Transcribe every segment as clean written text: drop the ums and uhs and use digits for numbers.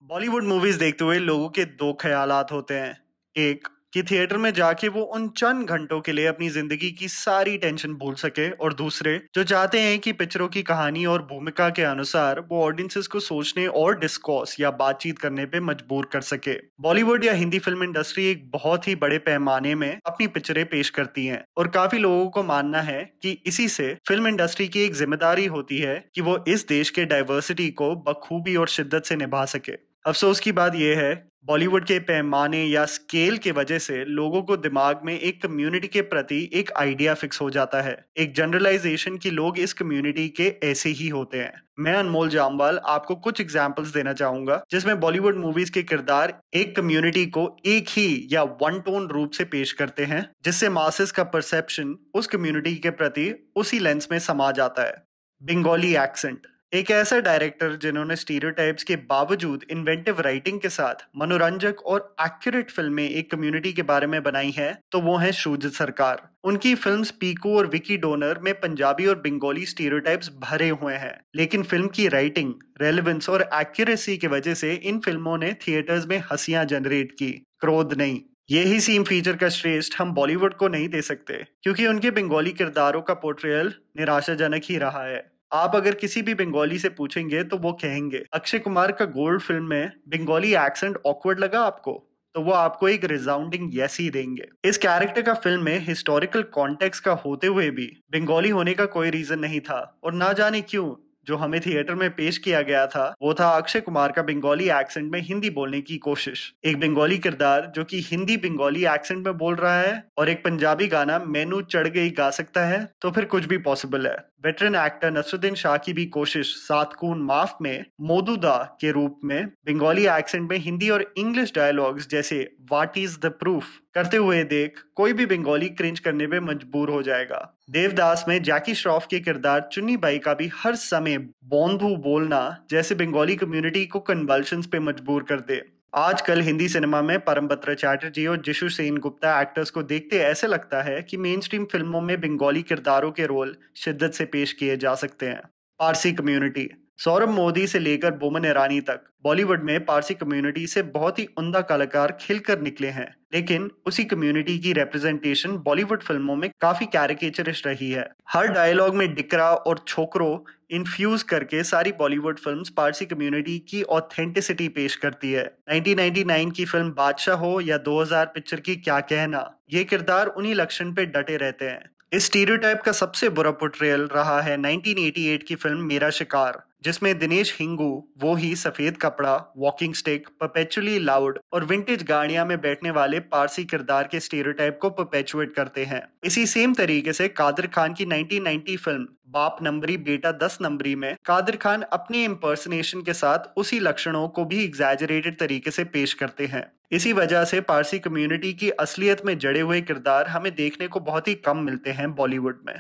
Bollywood movies देखते हुए लोगों के दो ख्यालात होते हैं। एक कि थिएटर में जाके वो उन चंद घंटों के लिए अपनी जिंदगी की सारी टेंशन भूल सके, और दूसरे जो चाहते हैं कि पिक्चरों की कहानी और भूमिका के अनुसार वो ऑडियंसेस को सोचने और डिस्कॉस या बातचीत करने पे मजबूर कर सके। बॉलीवुड या हिंदी फिल्म इंडस्ट्री एक बहुत ही बड़े पैमाने में अपनी पिक्चरें पेश करती हैं, और काफी लोगों को मानना है कि इसी से फिल्म इंडस्ट्री की एक जिम्मेदारी होती है कि वो इस देश के डाइवर्सिटी को बखूबी और शिद्दत से निभा सके। अफसोस की बात यह है, बॉलीवुड के पैमाने या स्केल की वजह से लोगों को दिमाग में एक कम्युनिटी के प्रति एक आइडिया फिक्स हो जाता है, एक जनरलाइजेशन कि लोग इस कम्युनिटी के ऐसे ही होते हैं। मैं अनमोल जामवाल आपको कुछ एग्जांपल्स देना चाहूंगा जिसमें बॉलीवुड मूवीज के किरदार एक कम्युनिटी को एक ही या वन टोन रूप से पेश करते हैं, जिससे मासेस का परसेप्शन उस कम्युनिटी के प्रति उसी लेंस में समा जाता है। बंगाली एक्सेंट एक ऐसा डायरेक्टर जिन्होंने स्टीरियोटाइप्स के बावजूद इन्वेंटिव राइटिंग के साथ मनोरंजक और एक्यूरेट फिल्में एक कम्युनिटी के बारे में बनाई हैं, तो वो हैं शुजात सरकार। उनकी फिल्म्स पीकू और विकी डोनर में पंजाबी और बंगाली स्टीरियोटाइप्स भरे हुए हैं, लेकिन फिल्म की राइटिंग, रेलेवेंस और एक्यूरेसी की वजह से इन फिल्मों ने थिएटर्स में हंसियां जनरेट की, क्रोध नहीं। यही सीम फीचर का श्रेष्ठ हम बॉलीवुड को नहीं दे सकते, क्योंकि उनके बंगाली किरदारों का पोर्ट्रेयल निराशाजनक ही रहा है। आप अगर किसी भी बंगाली से पूछेंगे तो वो कहेंगे अक्षय कुमार का गोल्ड फिल्म में बंगाली एक्सेंट ऑकवर्ड लगा आपको, तो वो आपको एक रिसाउंडिंग यस ही देंगे। इस कैरेक्टर का फिल्म में हिस्टोरिकल कॉन्टेक्स्ट का होते हुए भी बंगाली होने का कोई रीजन नहीं था, और ना जाने क्यों जो हमें थिएटर में पेश किया गया था वो था अक्षय कुमार का बंगाली एक्सेंट में हिंदी बोलने की कोशिश। एक बंगाली किरदार जो कि हिंदी बंगाली एक्सेंट में बोल रहा है और एक पंजाबी गाना मैनू चढ़ गई गा सकता है, तो फिर कुछ भी पॉसिबल है। वेटरन एक्टर नसरुद्दीन शाह की भी कोशिश सात खून माफ में मोदूदा के रूप में बंगाली एक्सेंट में हिंदी और इंग्लिश डायलॉग्स जैसे व्हाट इज द प्रूफ करते हुए देख कोई भी बंगाली क्रिंज करने पे मजबूर हो जाएगा। देवदास में जैकी श्रॉफ के किरदार चुन्नी बाई का भी हर समय बोंधू बोलना जैसे बंगाली कम्युनिटी को कन्वल्शंस पे मजबूर कर दे। आजकल हिंदी सिनेमा में परमपत्र चैटर्जी और जिशु सेन गुप्ता एक्टर्स को देखते ऐसे लगता है कि मेन स्ट्रीम फिल्मों में बंगाली किरदारों के रोल शिद्दत से पेश किए जा सकते हैं। पारसी कम्युनिटी सौरभ मोदी से लेकर बोमन ईरानी तक बॉलीवुड में पारसी कम्युनिटी से बहुत ही उम्दा कलाकार खिलकर निकले हैं, लेकिन उसी कम्युनिटी की रिप्रेजेंटेशन बॉलीवुड फिल्मों में काफी कैरिकेचरिस्ट रही है। हर डायलॉग में डिकरा और छोकरो इन्फ्यूज करके सारी बॉलीवुड फिल्म्स पारसी कम्युनिटी की ऑथेंटिसिटी पेश करती है। 1999 की फिल्म बादशाह हो या 2000 पिक्चर की क्या कहना, ये किरदार उन्हीं लक्षण पे डटे रहते हैं। इस स्टीरियोटाइप का सबसे बुरा पोर्ट्रेयल रहा है 1988 की फिल्म मेरा शिकार, जिसमें दिनेश हिंगू वो ही सफेद कपड़ा, वॉकिंग स्टिक, परपेचुअली लाउड और विंटेज गाड़ियां में बैठने वाले पारसी किरदार के स्टीरियोटाइप को परपेचुएट करते हैं। इसी सेम तरीके से कादिर खान की 1990 फिल्म बाप नंबरी बेटा 10 नंबरी में कादिर खान अपनी इम्पर्सनेशन के साथ उसी लक्षणों को भी एग्जैजरेटेड तरीके से पेश करते हैं। इसी वजह से पारसी कम्युनिटी की असलियत में जड़े हुए किरदार हमें देखने को बहुत ही कम मिलते हैं बॉलीवुड में।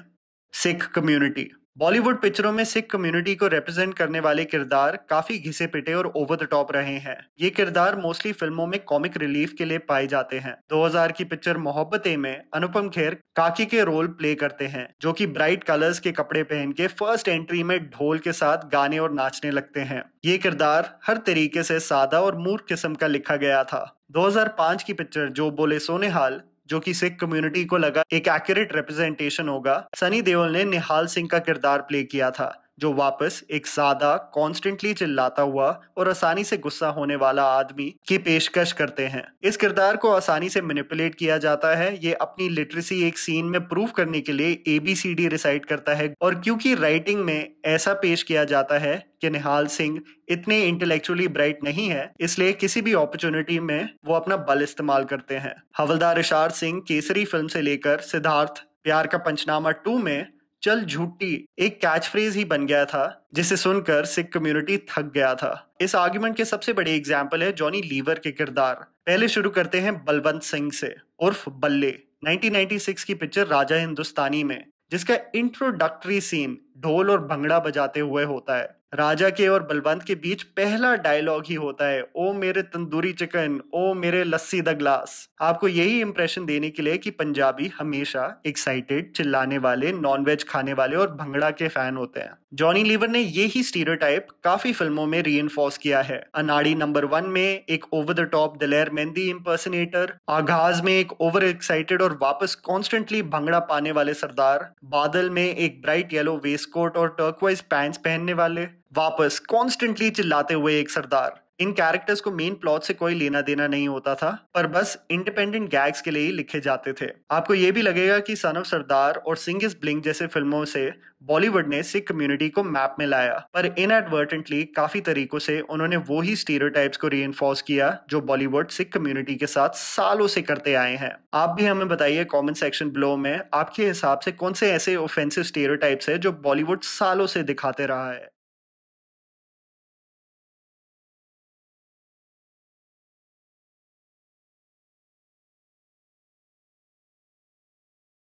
सिख कम्युनिटी बॉलीवुड पिक्चरों में सिख कम्युनिटी को रिप्रेजेंट करने वाले किरदार काफी घिसे पिटे और ओवर द टॉप रहे हैं। ये किरदार मोस्टली फिल्मों में कॉमिक रिलीफ के लिए पाए जाते हैं। 2000 की पिक्चर मोहब्बतें में अनुपम खेर काकी के रोल प्ले करते हैं, जो कि ब्राइट कलर्स के कपड़े पहन के फर्स्ट एंट्री में ढोल के साथ गाने और नाचने लगते हैं। ये किरदार हर तरीके से सादा और मूर्ख किस्म का लिखा गया था। 2005 की पिक्चर जो बोले सोनेहाल, जो कि सिख कम्युनिटी को लगा एक एक्यूरेट रिप्रेजेंटेशन होगा, सनी देओल ने निहाल सिंह का किरदार प्ले किया था, जो वापस एक सादा, कॉन्स्टेंटली चिल्लाता हुआ और आसानी से गुस्सा होने वाला आदमी की पेशकश करते हैं। इस किरदार को आसानी से मैनिपुलेट किया जाता है। ये अपनी लिटरेसी एक सीन में प्रूव करने के लिए ABCD रिसाइट करता है, और क्योंकि राइटिंग में ऐसा पेश किया जाता है कि निहाल सिंह इतने इंटेलेक्चुअली ब्राइट नहीं है, इसलिए किसी भी अपॉर्चुनिटी में वो अपना बल इस्तेमाल करते हैं। हवलदार इशार सिंह केसरी फिल्म से लेकर सिद्धार्थ प्यार का पंचनामा 2 में चल झूठी एक कैच फ्रेज ही बन गया था, जिसे सुनकर सिख कम्युनिटी थक गया था। इस आर्गुमेंट के सबसे बड़े एग्जाम्पल है जॉनी लीवर के किरदार। पहले शुरू करते हैं बलवंत सिंह से उर्फ बल्ले, 1996 की पिक्चर राजा हिंदुस्तानी में, जिसका इंट्रोडक्टरी सीन ढोल और भंगड़ा बजाते हुए होता है। राजा के और बलवंत के बीच पहला डायलॉग ही होता है, ओ मेरे तंदूरी चिकन, ओ मेरे लस्सी द ग्लास। आपको यही इंप्रेशन देने के लिए कि पंजाबी हमेशा एक्साइटेड, चिल्लाने वाले, नॉनवेज खाने वाले और भंगड़ा के फैन होते हैं। जॉनी लीवर ने ये ही स्टीरियोटाइप काफी फिल्मों में रीइंफोर्स किया है। अनाड़ी नंबर 1 में एक ओवर द टॉप दिलेर मेहंदी इम्पर्सनेटर, आगाज में एक ओवर एक्साइटेड और वापस कॉन्स्टेंटली भंगड़ा पाने वाले सरदार, बादल में एक ब्राइट येलो वेस्ट कोट और टर्कवाइज पैंट्स पहनने वाले, वापस कॉन्स्टेंटली चिल्लाते हुए एक सरदार। इन कैरेक्टर्स को मेन प्लॉट से कोई लेना देना नहीं होता था, पर बस इंडिपेंडेंट गैग्स के लिए ही लिखे जाते थे। आपको ये भी लगेगा कि सन ऑफ सरदार और सिंह इज ब्लिंग जैसे फिल्मों से बॉलीवुड ने सिख कम्युनिटी को मैप में लाया, पर इनएडवर्टेंटली काफी तरीकों से उन्होंने वो ही स्टीरियोटाइप्स को रीइंफोर्स किया जो बॉलीवुड सिख कम्युनिटी के साथ सालों से करते आए हैं। आप भी हमें बताइए कमेंट सेक्शन बिलो में आपके हिसाब से कौन से ऐसे ऑफेंसिव स्टीरियोटाइप्स है जो बॉलीवुड सालों से दिखाते रहा है।